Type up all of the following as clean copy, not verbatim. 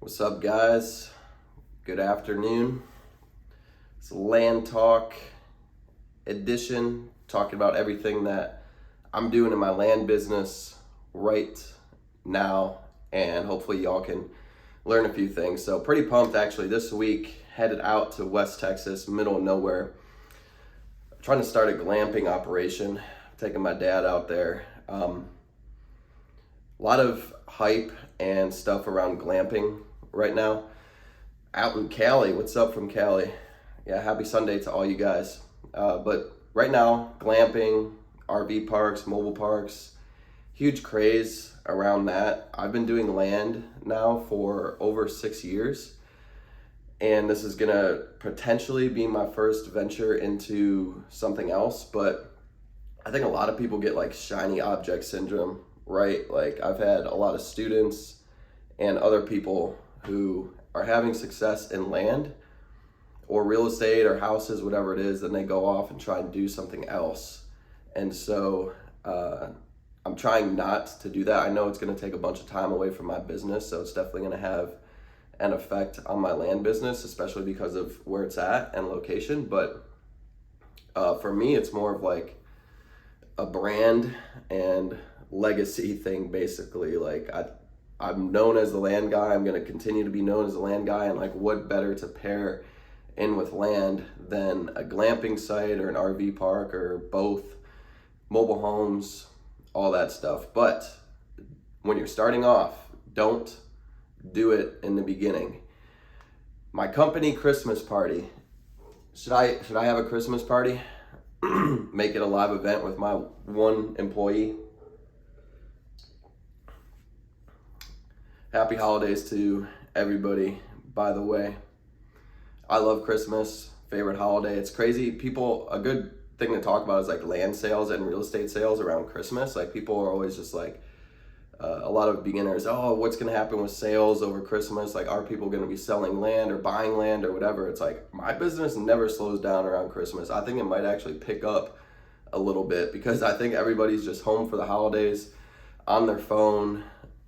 What's up, guys? Good afternoon. It's Land Talk edition, talking about everything that I'm doing in my land business right now, and hopefully y'all can learn a few things. So pretty pumped actually this week, headed out to West Texas, middle of nowhere, trying to start a glamping operation, taking my dad out there. A lot of hype and stuff around glamping right now. Out in Cali, what's up from Cali? Yeah, happy Sunday to all you guys. But right now, glamping, RV parks, mobile parks, huge craze around that. I've been doing land now for over 6 years, and this is gonna potentially be my first venture into something else, but I think a lot of people get like shiny object syndrome, right? Like I've had a lot of students and other people who are having success in land or real estate or houses, whatever it is, then they go off and try and do something else. And so I'm trying not to do that. I know it's going to take a bunch of time away from my business, so it's definitely going to have an effect on my land business, especially because of where it's at and location. But for me, it's more of like a brand and legacy thing, basically. Like I'm known as the land guy. I'm going to continue to be known as the land guy. And like, what better to pair in with land than a glamping site or an RV park or both, mobile homes, all that stuff. But when you're starting off, don't do it in the beginning. My company Christmas party. Should I have a Christmas party? Make it a live event with my one employee? Happy holidays to everybody, by the way. I love Christmas, favorite holiday. It's crazy. A good thing to talk about is like land sales and real estate sales around Christmas. Like people are always just like, a lot of beginners, oh, what's going to happen with sales over Christmas? Like, are people going to be selling land or buying land or whatever? It's like, my business never slows down around Christmas. I think it might actually pick up a little bit because I think everybody's just home for the holidays, on their phone,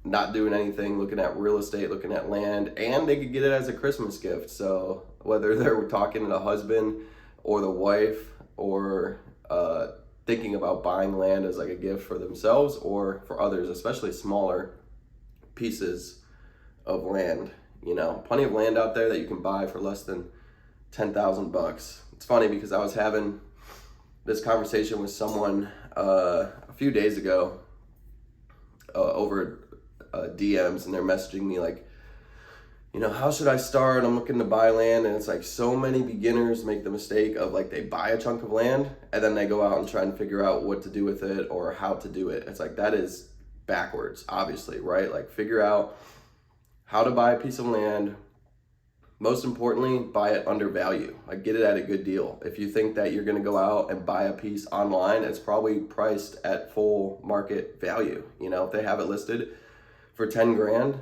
not doing anything, looking at real estate, looking at land, and they could get it as a Christmas gift. So whether they're talking to the husband or the wife or thinking about buying land as like a gift for themselves or for others, especially smaller pieces of land, plenty of land out there that you can buy for less than $10,000. It's funny because I was having this conversation with someone a few days ago over DMs, and they're messaging me like, how should I start? I'm looking to buy land, and it's like so many beginners make the mistake of like they buy a chunk of land and then they go out and try and figure out what to do with it or how to do it. It's like that is backwards, obviously, right? Like figure out how to buy a piece of land. Most importantly, buy it under value. Like get it at a good deal. If you think that you're going to go out and buy a piece online, it's probably priced at full market value. If they have it listed for 10 grand,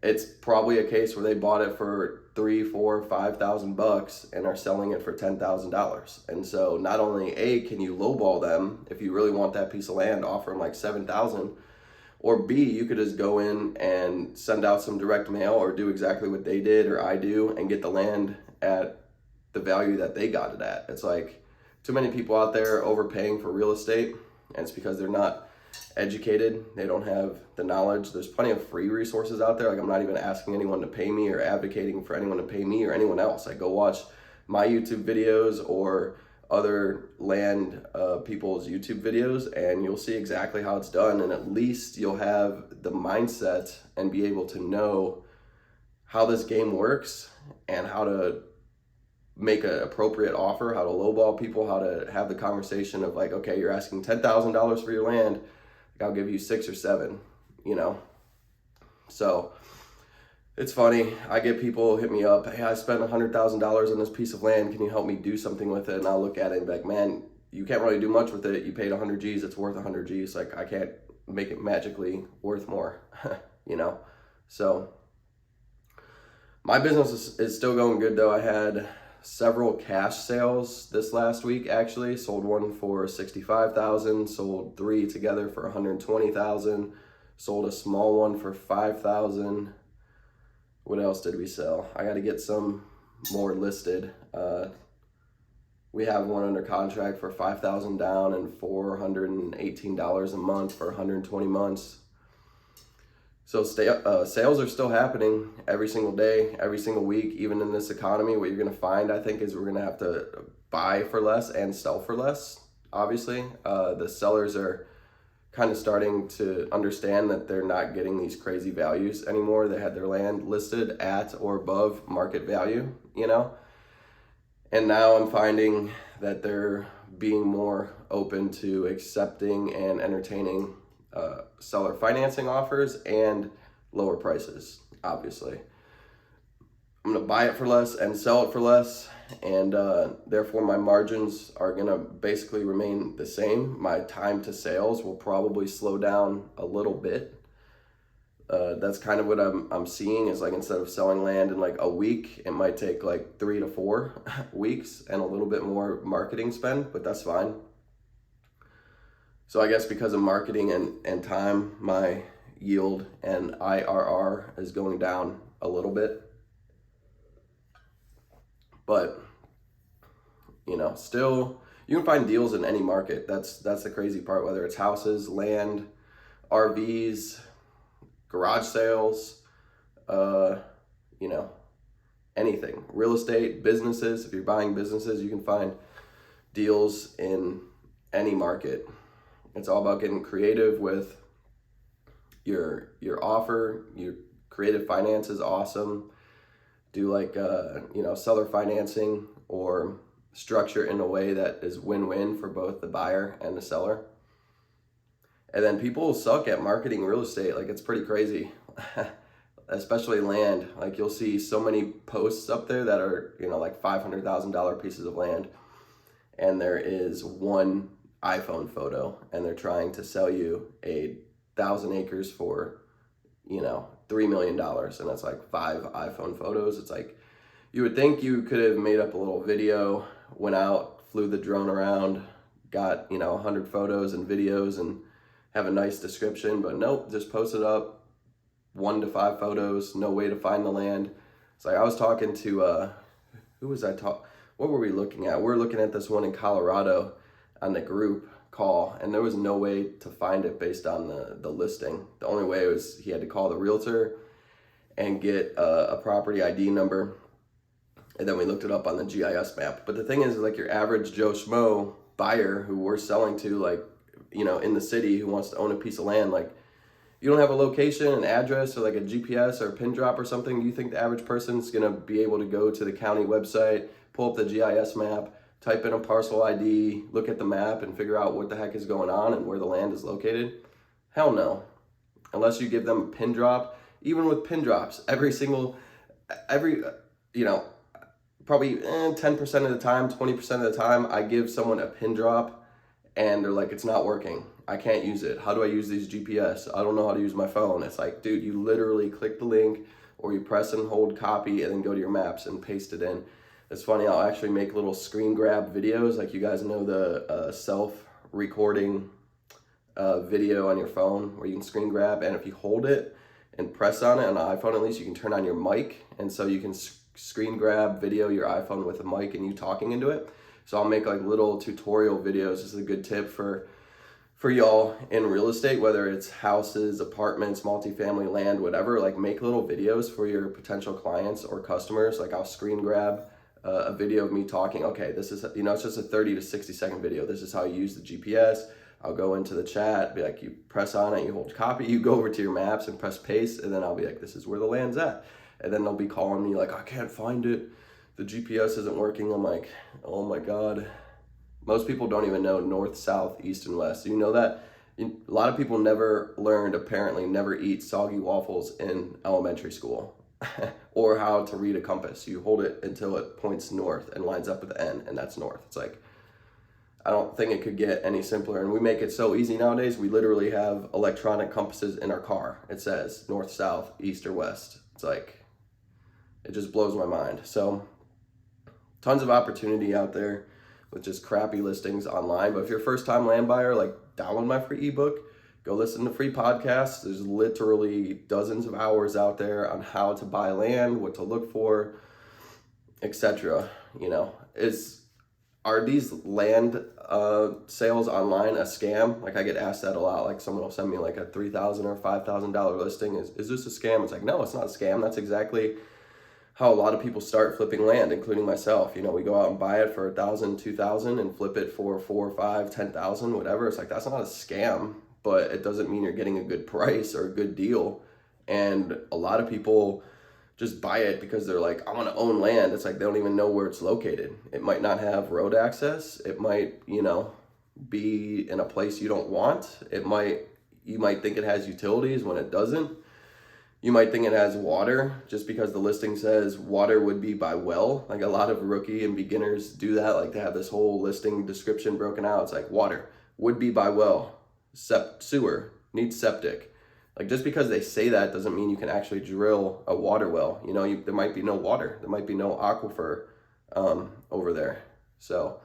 it's probably a case where they bought it for $3,000, $4,000, $5,000 and are selling it for $10,000. And so not only can you lowball them if you really want that piece of land, offer them like $7,000, or B, you could just go in and send out some direct mail or do exactly what they did or I do and get the land at the value that they got it at. It's like too many people out there overpaying for real estate, and it's because they're not educated. They don't have the knowledge. There's plenty of free resources out there. Like I'm not even asking anyone to pay me or advocating for anyone to pay me or anyone else. Like go watch my YouTube videos or other land people's YouTube videos, and you'll see exactly how it's done, and at least you'll have the mindset and be able to know how this game works and how to make an appropriate offer, how to lowball people, how to have the conversation of like, okay, you're asking $10,000 for your land, I'll give you 6 or 7, So it's funny. I get people hit me up. Hey, I spent $100,000 on this piece of land. Can you help me do something with it? And I'll look at it and be like, man, you can't really do much with it. You paid 100 G's. It's worth 100 G's. Like I can't make it magically worth more, So my business is still going good though. I had several cash sales this last week, actually. Sold one for $65,000, sold 3 together for $120,000, sold a small one for $5,000, What else did we sell? I got to get some more listed. We have one under contract for $5,000 down and $418 a month for 120 months. So sales are still happening every single day, every single week, even in this economy. What you're going to find, I think, is we're going to have to buy for less and sell for less. Obviously, the sellers are kind of starting to understand that they're not getting these crazy values anymore. They had their land listed at or above market value, you know? And now I'm finding that they're being more open to accepting and entertaining seller financing offers and lower prices, obviously. I'm gonna buy it for less and sell it for less, and therefore my margins are gonna basically remain the same. My time to sales will probably slow down a little bit. That's kind of what I'm seeing is like instead of selling land in like a week, it might take like 3 to 4 weeks and a little bit more marketing spend, but that's fine. So I guess because of marketing and time, my yield and IRR is going down a little bit. But, you know, still, you can find deals in any market. That's the crazy part, whether it's houses, land, RVs, garage sales, you know, anything. Real estate, businesses. If you're buying businesses, you can find deals in any market. It's all about getting creative with your offer. Your creative finance is awesome. Do like, you know, seller financing or structure in a way that is win-win for both the buyer and the seller. And then people suck at marketing real estate. Like, it's pretty crazy, especially land. Like, you'll see so many posts up there that are, you know, like $500,000 pieces of land. And there is one iPhone photo and they're trying to sell you 1,000 acres for, you know, $3 million. And that's like 5 iPhone photos. It's like, you would think you could have made up a little video, went out, flew the drone around, got, you know, 100 photos and videos and have a nice description, but nope, just posted up 1 to 5 photos, no way to find the land. It's like I was talking to, what were we looking at? We're looking at this one in Colorado on the group call, and there was no way to find it based on the listing. The only way was he had to call the realtor and get a property ID number, and then we looked it up on the GIS map. But the thing is, like, your average Joe Schmo buyer who we're selling to, like, you know, in the city, who wants to own a piece of land, like, you don't have a location, an address, or like a GPS or a pin drop or something. Do you think the average person's gonna be able to go to the county website, pull up the GIS map, type in a parcel ID, look at the map, and figure out what the heck is going on and where the land is located? Hell no. Unless you give them a pin drop. Even with pin drops, every you know, probably 10% of the time, 20% of the time, I give someone a pin drop and they're like, it's not working. I can't use it. How do I use these GPS? I don't know how to use my phone. It's like, dude, you literally click the link or you press and hold copy and then go to your maps and paste it in. It's funny, I'll actually make little screen grab videos. Like, you guys know the self-recording video on your phone where you can screen grab, and if you hold it and press on it on an iPhone, at least you can turn on your mic, and so you can screen grab video your iPhone with a mic and you talking into it. So I'll make like little tutorial videos. This is a good tip for y'all in real estate, whether it's houses, apartments, multifamily land, whatever. Like, make little videos for your potential clients or customers. Like, I'll screen grab a video of me talking. Okay, this is, you know, it's just a 30 to 60 second video. This is how you use the GPS. I'll go into the chat, be like, you press on it, you hold copy, you go over to your maps and press paste, and then I'll be like, this is where the land's at. And then they'll be calling me like, I can't find it. The GPS isn't working. I'm like, oh my God. Most people don't even know north, south, east, and west. You know that? A lot of people apparently never eat soggy waffles in elementary school or how to read a compass. You hold it until it points north and lines up with the N, and that's north. It's like, I don't think it could get any simpler. And we make it so easy nowadays. We literally have electronic compasses in our car. It says north, south, east, or west. It's like, it just blows my mind. So tons of opportunity out there with just crappy listings online. But if you're a first-time land buyer, like, download my free ebook, go listen to free podcasts. There's literally dozens of hours out there on how to buy land, what to look for, etc. You know, are these land sales online a scam? Like I get asked that a lot. Like someone will send me like a $3,000 or $5,000 listing. Is this a scam? It's like, no, it's not a scam. That's exactly how a lot of people start flipping land, including myself. You know, we go out and buy it for $1,000, $2,000 and flip it for 4, 5, 10,000, whatever. It's like, that's not a scam, but it doesn't mean you're getting a good price or a good deal. And a lot of people just buy it because they're like, I want to own land. It's like they don't even know where it's located. It might not have road access. It might, you know, be in a place you don't want. You might think it has utilities when it doesn't. You might think it has water just because the listing says water would be by well. Like a lot of rookie and beginners do that. Like they have this whole listing description broken out. It's like water would be by well, sewer, needs septic. Like just because they say that doesn't mean you can actually drill a water well. You know, there might be no water. There might be no aquifer over there. So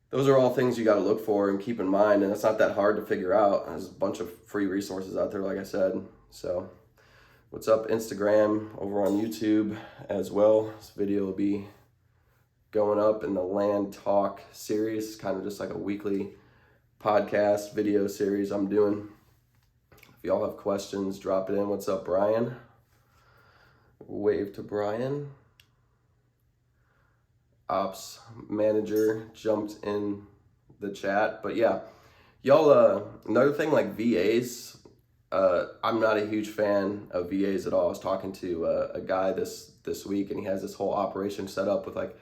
those are all things you got to look for and keep in mind. And it's not that hard to figure out. There's a bunch of free resources out there, like I said. So what's up, Instagram, over on YouTube as well. This video will be going up in the Land Talk series. It's kind of just like a weekly podcast video series I'm doing. If y'all have questions, drop it in. What's up, Brian? Wave to Brian. Ops manager jumped in the chat. But yeah, y'all, another thing like VAs, I'm not a huge fan of VAs at all. I was talking to a guy this week, and he has this whole operation set up with like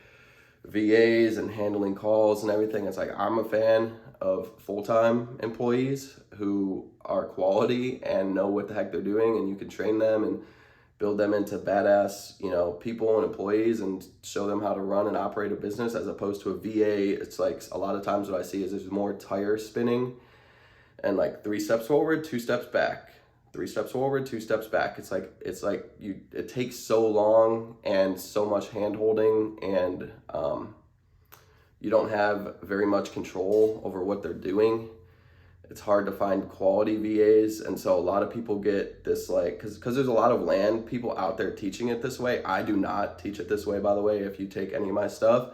VAs and handling calls and everything. It's like, I'm a fan of full-time employees who are quality and know what the heck they're doing, and you can train them and build them into badass, you know, people and employees and show them how to run and operate a business, as opposed to a VA. It's like a lot of times what I see is there's more tire spinning and like 3 steps forward, 2 steps back, 3 steps forward, 2 steps back. It's like it takes so long and so much hand holding, and you don't have very much control over what they're doing. It's hard to find quality VAs. And so a lot of people get this like, cause there's a lot of land people out there teaching it this way. I do not teach it this way, by the way. If you take any of my stuff,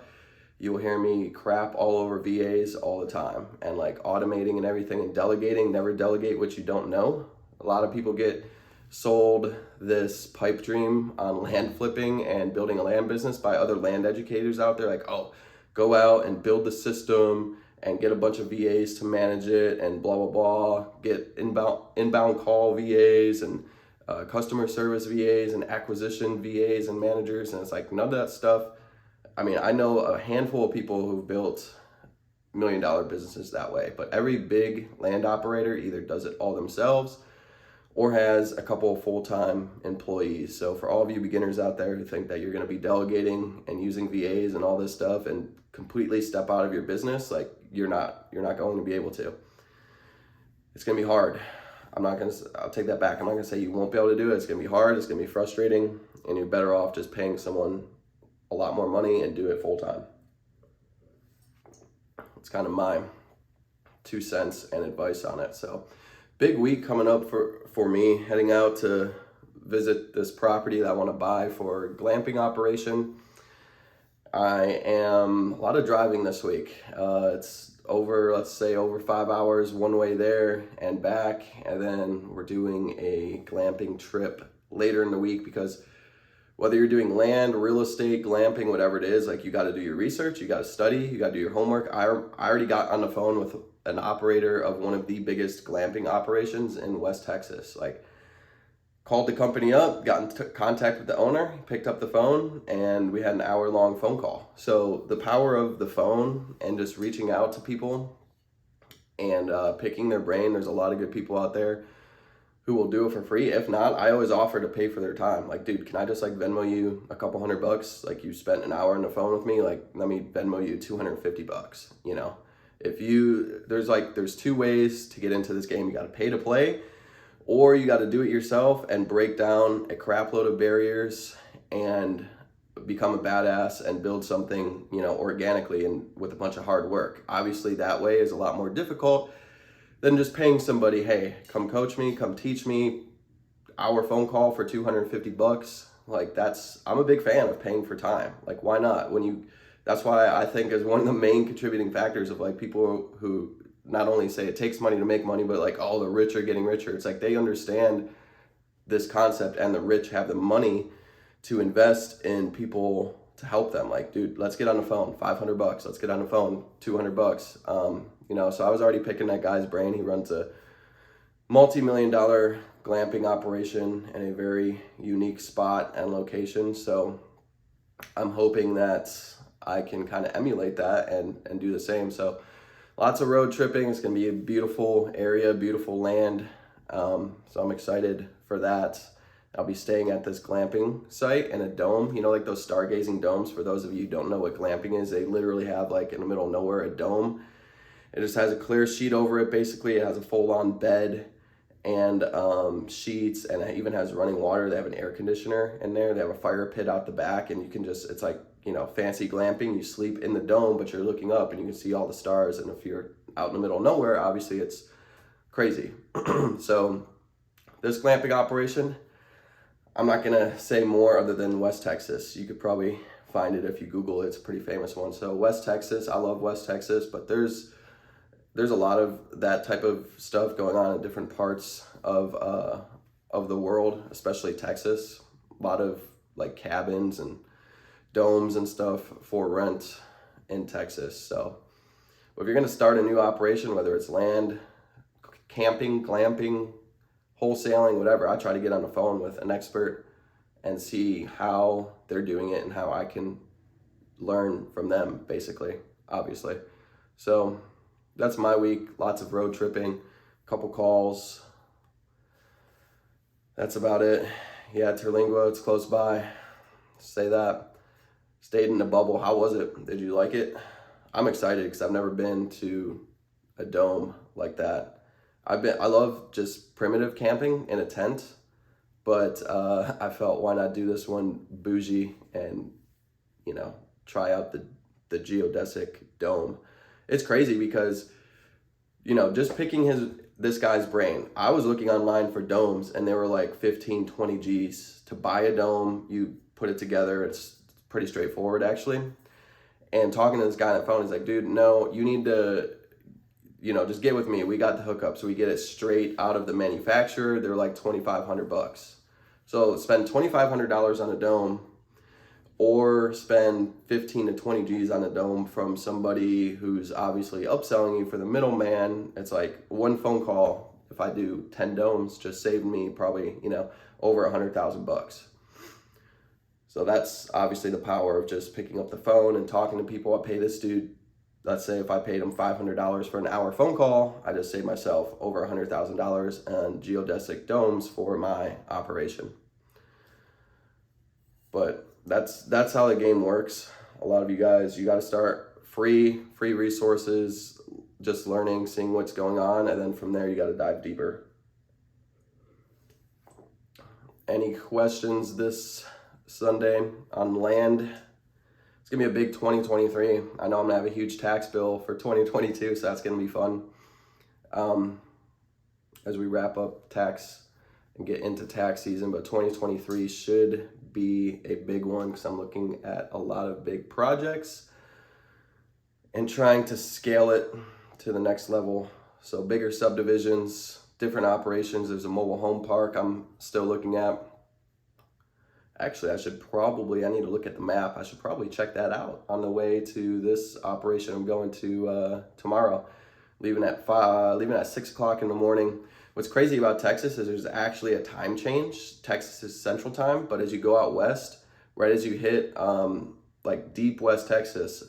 you will hear me crap all over VAs all the time, and like automating and everything and delegating. Never delegate what you don't know. A lot of people get sold this pipe dream on land flipping and building a land business by other land educators out there. Like, oh, go out and build the system and get a bunch of VAs to manage it and blah, blah, blah. Get inbound call VAs and customer service VAs and acquisition VAs and managers. And it's like, none of that stuff. I mean, I know a handful of people who've built $1 million businesses that way, but every big land operator either does it all themselves or has a couple of full-time employees. So for all of you beginners out there who think that you're gonna be delegating and using VAs and all this stuff and completely step out of your business, like you're not going to be able to. It's gonna be hard. I'll take that back. I'm not gonna say you won't be able to do it. It's gonna be hard, it's gonna be frustrating, and you're better off just paying someone a lot more money and do it full-time. It's kind of my 2 cents and advice on it. So big week coming up for me, heading out to visit this property that I want to buy for a glamping operation. I am a lot of driving this week. It's let's say over 5 hours one way there and back, and then we're doing a glamping trip later in the week, because whether you're doing land, real estate, glamping, whatever it is, like you got to do your research, you got to study, you got to do your homework. I already got on the phone with an operator of one of the biggest glamping operations in West Texas. Like, called the company up, got in contact with the owner, picked up the phone, and we had an hour-long phone call. So the power of the phone and just reaching out to people and picking their brain. There's a lot of good people out there who will do it for free. If not, I always offer to pay for their time. Like, dude, can I just like Venmo you a couple $100? Like, you spent an hour on the phone with me, like let me Venmo you $250, you know? There's 2 ways to get into this game. You got to pay to play, or you got to do it yourself and break down a crap load of barriers and become a badass and build something, you know, organically and with a bunch of hard work. Obviously that way is a lot more difficult than just paying somebody, hey, come coach me, come teach me, hour phone call for $250. Like I'm a big fan of paying for time. Like why not? That's why I think is one of the main contributing factors of like people who not only say it takes money to make money, but like, oh, the rich are getting richer. It's like they understand this concept, and the rich have the money to invest in people to help them. Like, dude, let's get on the phone, $500. Let's get on the phone, $200. So I was already picking that guy's brain. He runs a multi-million-dollar glamping operation in a very unique spot and location. So I'm hoping that I can kind of emulate that and do the same. So lots of road tripping. It's going to be a beautiful area, beautiful land. So I'm excited for that. I'll be staying at this glamping site in a dome, like those stargazing domes. For those of you who don't know what glamping is, they literally have like in the middle of nowhere a dome. It just has a clear sheet over it. Basically, it has a full-on bed and sheets, and it even has running water. They have an air conditioner in there. They have a fire pit out the back, and you can it's like, fancy glamping. You sleep in the dome, but you're looking up and you can see all the stars. And if you're out in the middle of nowhere, obviously it's crazy. So this glamping operation, I'm not gonna say more other than West Texas. You could probably find it if you Google it. It's a pretty famous one. So West Texas, I love West Texas, but there's a lot of that type of stuff going on in different parts of the world, especially Texas. A lot of like cabins and domes and stuff for rent in Texas. So if you're gonna start a new operation, whether it's land, camping, glamping, wholesaling, whatever, I try to get on the phone with an expert and see how they're doing it and how I can learn from them, basically, obviously. So that's my week. Lots of road tripping, a couple calls. That's about it. Yeah, Terlingua, it's close by. Say that. Stayed in a bubble. How was it? Did you like it? I'm excited because I've never been to a dome like that. I love just primitive camping in a tent, but I felt why not do this one bougie and, try out the geodesic dome. It's crazy because, just picking this guy's brain, I was looking online for domes and they were like 15, 20 G's. To buy a dome, you put it together. It's pretty straightforward actually. And talking to this guy on the phone, he's like, dude, no, you need to, just get with me. We got the hookup. So we get it straight out of the manufacturer. They're like $2,500. So spend $2,500 on a dome, or spend 15 to 20 G's on a dome from somebody who's obviously upselling you for the middleman. It's like one phone call. If I do 10 domes, just saved me probably, over $100,000. So that's obviously the power of just picking up the phone and talking to people. I pay this dude, let's say if I paid him $500 for an hour phone call, I just saved myself over $100,000 on geodesic domes for my operation. But that's how the game works. A lot of you guys, you got to start free resources, just learning, seeing what's going on, and then from there you got to dive deeper. Any questions this Sunday on land? It's gonna be a big 2023. I know I'm gonna have a huge tax bill for 2022, so that's gonna be fun. As we wrap up tax and get into tax season, but 2023 should be a big one because I'm looking at a lot of big projects and trying to scale it to the next level. So bigger subdivisions, different operations. There's a mobile home park I'm still looking at. Actually, I need to look at the map. I should probably check that out on the way to this operation I'm going to tomorrow. Leaving at 6 o'clock in the morning. What's crazy about Texas is there's actually a time change. Texas is Central Time, but as you go out west, right as you hit like deep West Texas,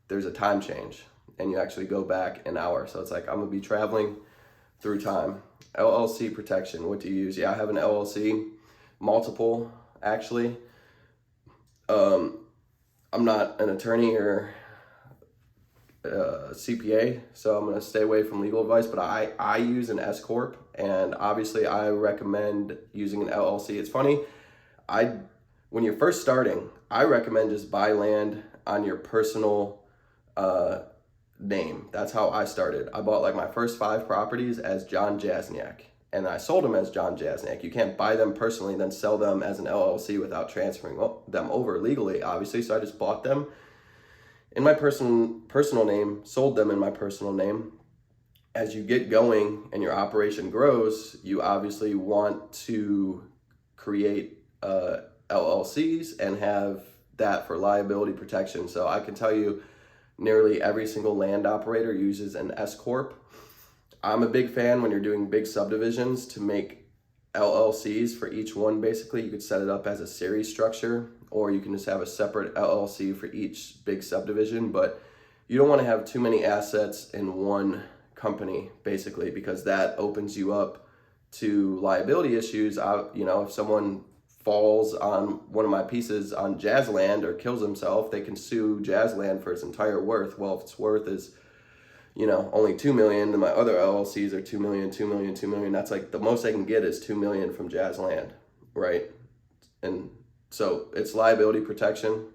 there's a time change, and you actually go back an hour. So it's like I'm gonna be traveling through time. LLC protection. What do you use? Yeah, I have an LLC, multiple actually. I'm not an attorney or CPA, so I'm going to stay away from legal advice, but I use an S Corp, and obviously I recommend using an LLC. It's funny, when you're first starting, I recommend just buy land on your personal name. That's how I started. I bought like my first 5 properties as John Jasniak, and I sold them as John Jasniak. You can't buy them personally, then sell them as an LLC without transferring them over legally, obviously. So I just bought them in my personal name, sold them in my personal name. As you get going and your operation grows, you obviously want to create LLCs and have that for liability protection. So I can tell you, nearly every single land operator uses an S corp. I'm a big fan when you're doing big subdivisions to make LLCs for each one. Basically, you could set it up as a series structure, or you can just have a separate LLC for each big subdivision. But you don't want to have too many assets in one company, basically, because that opens you up to liability issues. If someone falls on one of my pieces on Jazzland or kills himself, they can sue Jazzland for its entire worth. Well, if its worth is, only 2 million, and my other LLCs are 2 million, 2 million, 2 million, that's like the most I can get is 2 million from Jazzland, right? And so it's liability protection.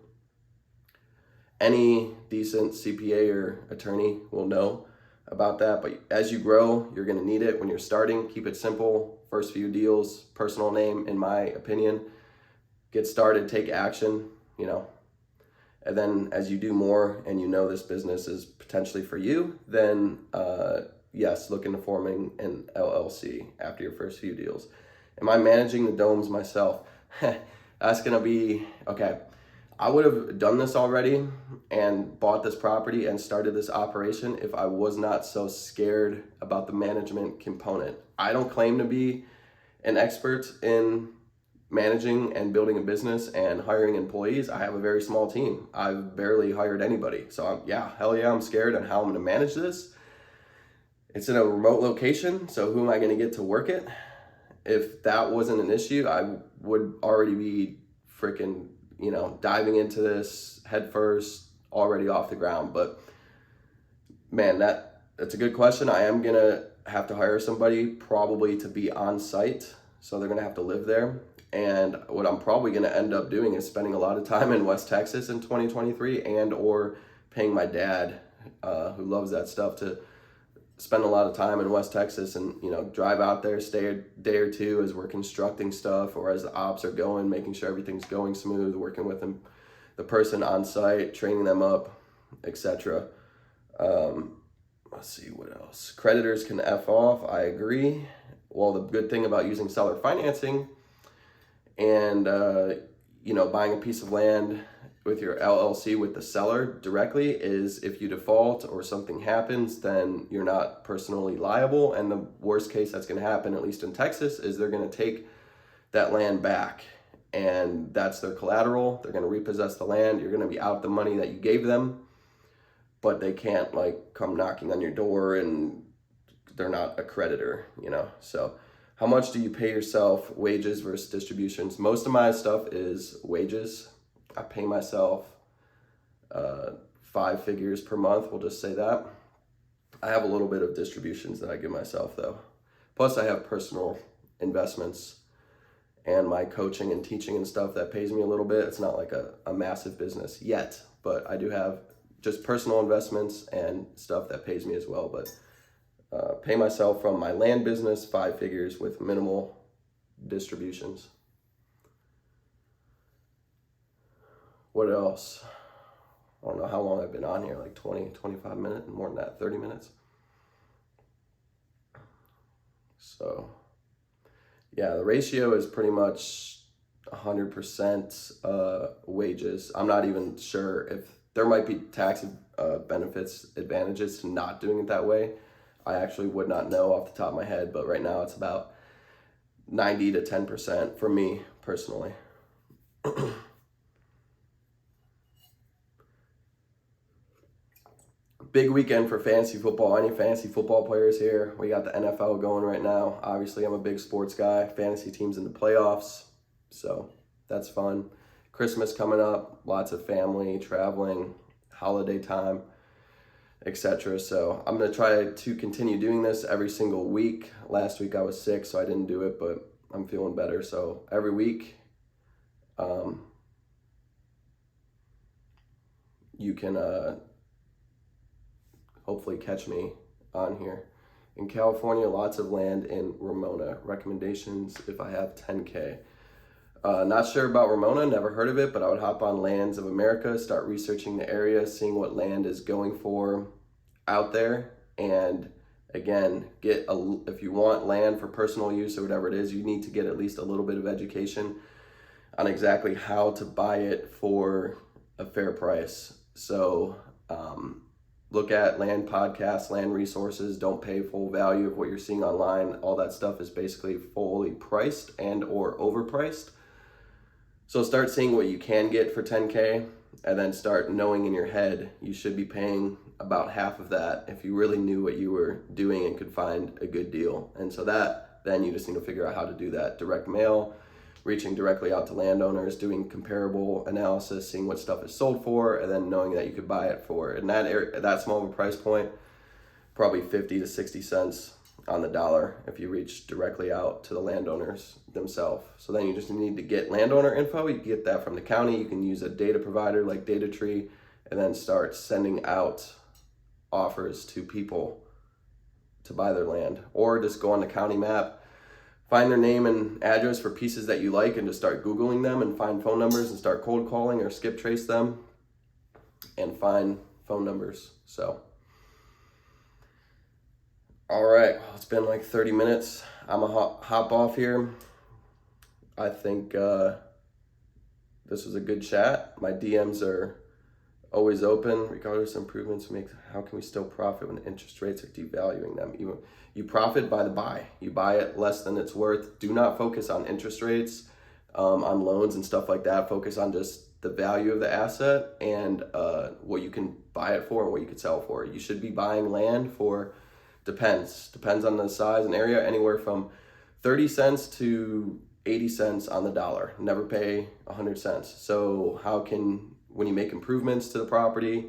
Any decent CPA or attorney will know about that, but as you grow, you're going to need it. When you're starting, keep it simple. First few deals, personal name, in my opinion. Get started, take action, and then as you do more and this business is potentially for you, then yes, look into forming an LLC after your first few deals. Am I managing the domes myself? That's going to be, okay. I would have done this already and bought this property and started this operation if I was not so scared about the management component. I don't claim to be an expert in managing and building a business and hiring employees. I have a very small team. I've barely hired anybody. So I'm scared on how I'm gonna manage this. It's in a remote location, so who am I gonna get to work it? If that wasn't an issue, I would already be freaking diving into this head first, already off the ground. But man, that's a good question. I am gonna have to hire somebody probably to be on site, so they're gonna have to live there. And what I'm probably gonna end up doing is spending a lot of time in West Texas in 2023, and or paying my dad, who loves that stuff, to spend a lot of time in West Texas and drive out there, stay a day or two as we're constructing stuff or as the ops are going, making sure everything's going smooth, working with them, the person on site, training them up, etc. Let's see what else. Creditors can F off. I agree. Well, the good thing about using seller financing and buying a piece of land with your LLC with the seller directly is if you default or something happens, then you're not personally liable. And the worst case that's going to happen, at least in Texas, is they're going to take that land back, and that's their collateral. They're going to repossess the land. You're going to be out the money that you gave them, but they can't come knocking on your door, and they're not a creditor, So how much do you pay yourself, wages versus distributions? Most of my stuff is wages. I pay myself 5 figures per month, we'll just say that. I have a little bit of distributions that I give myself though. Plus I have personal investments and my coaching and teaching and stuff that pays me a little bit. It's not like a massive business yet, but I do have just personal investments and stuff that pays me as well. But pay myself from my land business 5 figures with minimal distributions. What else? I don't know how long I've been on here, like 20, 25 minutes, more than that, 30 minutes. So yeah, the ratio is pretty much 100% wages. I'm not even sure if there might be tax benefits, advantages to not doing it that way. I actually would not know off the top of my head, but right now it's about 90 to 10% for me personally. Big weekend for fantasy football. Any fantasy football players here? We got the NFL going right now. Obviously, I'm a big sports guy. Fantasy teams in the playoffs, so that's fun. Christmas coming up, lots of family, traveling, holiday time, etc. So I'm going to try to continue doing this every single week. Last week I was sick, so I didn't do it, but I'm feeling better. So every week, you can... hopefully catch me on here. In California, lots of land in Ramona. Recommendations if I have 10K. Not sure about Ramona, never heard of it, but I would hop on Lands of America, start researching the area, seeing what land is going for out there. And again, if you want land for personal use or whatever it is, you need to get at least a little bit of education on exactly how to buy it for a fair price. So look at land podcasts, land resources. Don't pay full value of what you're seeing online. All that stuff is basically fully priced and or overpriced. So start seeing what you can get for 10K, and then start knowing in your head you should be paying about half of that if you really knew what you were doing and could find a good deal. And so then you just need to figure out how to do that. Direct mail, reaching directly out to landowners, doing comparable analysis, seeing what stuff is sold for, and then knowing that you could buy it for, in that small of a price point, probably 50 to 60 cents on the dollar if you reach directly out to the landowners themselves. So then you just need to get landowner info. You can get that from the county. You can use a data provider like DataTree, and then start sending out offers to people to buy their land. Or just go on the county map, find their name and address for pieces that you like, and just start Googling them and find phone numbers and start cold calling or skip trace them and find phone numbers. So all right, well, it's been like 30 minutes. I'm a hop off here. I think this was a good chat. My DMs are always open, regardless of improvements. How can we still profit when interest rates are devaluing them? You profit by the buy. You buy it less than it's worth. Do not focus on interest rates, on loans and stuff like that. Focus on just the value of the asset and what you can buy it for and what you could sell for. You should be buying land for, depends on the size and area, anywhere from 30 cents to 80 cents on the dollar. Never pay 100 cents. So when you make improvements to the property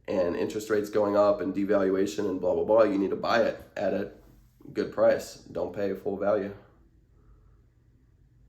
and interest rates going up and devaluation and blah, blah, blah, you need to buy it at a good price. Don't pay full value.